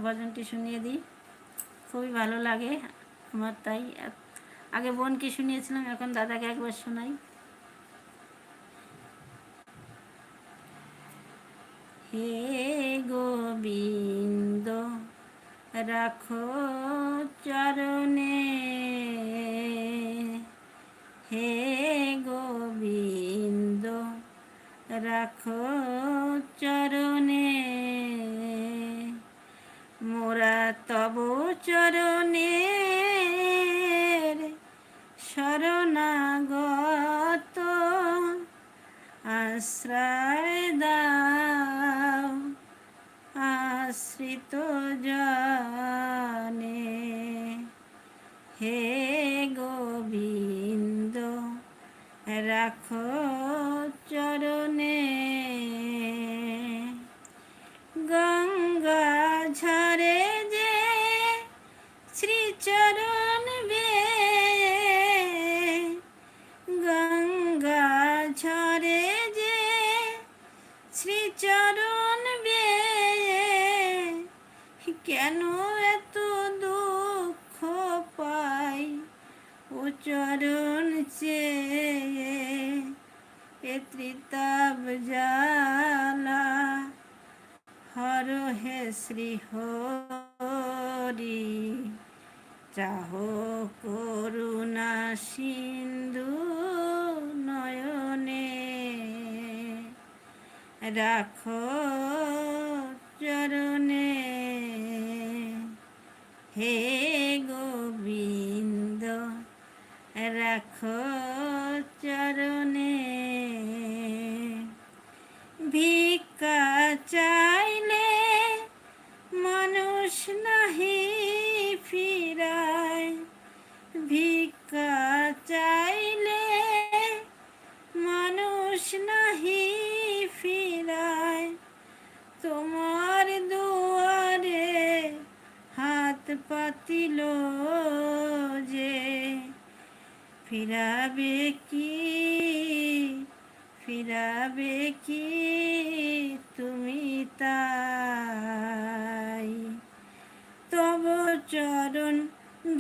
ভজনটি শুনিয়ে দিই, খুবই ভালো লাগে আমার। তাই আগে বোনকে শুনিয়েছিলাম, এখন দাদাকে একবার শোনাই। হে গোবিন্দ রাখো চরণে, হে গোবিন্দ রাখো চরণে, মোরা তব চরণের শরণাগত, আশ্রয় দাও আশ্রিত জনে, হে গোবিন্দ রাখো চরণে। গঙ্গা ঝরে যে শ্রীচরণ বেয়ে, গঙ্গা ঝরে যে শ্রীচরণ বেয়ে, কেন এত দুঃখ পাই ও চরণ চেয়ে, এ ত্রিতাপ জ্বালা হর হে শ্রী হরি, চাহো করুণা সিন্ধু নয়নে, রাখো চরণে, হে গোবিন্দ রাখো চরণে। ভিক্ষা চাইলে মানুষ নাহি ফিরায়, ভিক্ষা চাইলে মানুষ নাহি ফিরায়, তোমার দুয়ারে হাত পাতিল যে, ফিরাবে কি ফিরাবে কি তুমি তাই, তব চরণ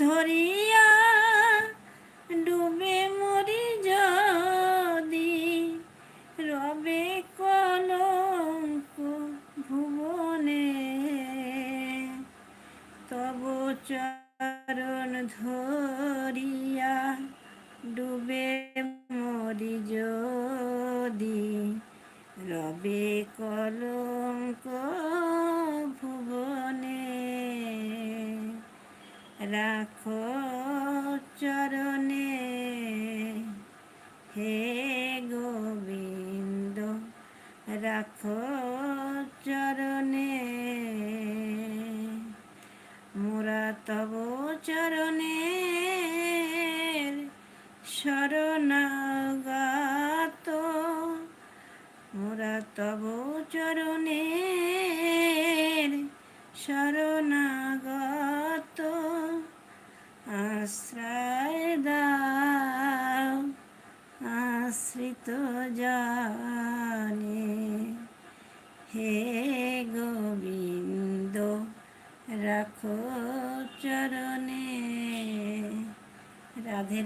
ধরিয়া ডুবে মরি যদি, রবে কলঙ্ক ভুবনে, তব চরণ ধরিয়া ডুবে মরি যদি, রবে কলঙ্ক ভুবনে, রাখো চরণে, হে গোবিন্দ রাখো চরণে, মোরা তব চরণের শরণাগত, মোরা তব চরণের শরণাগত, আশ্রয় দাও আশ্রিত জনে, হে গোবিন্দ রাখো চরণে। রাধে রাধে।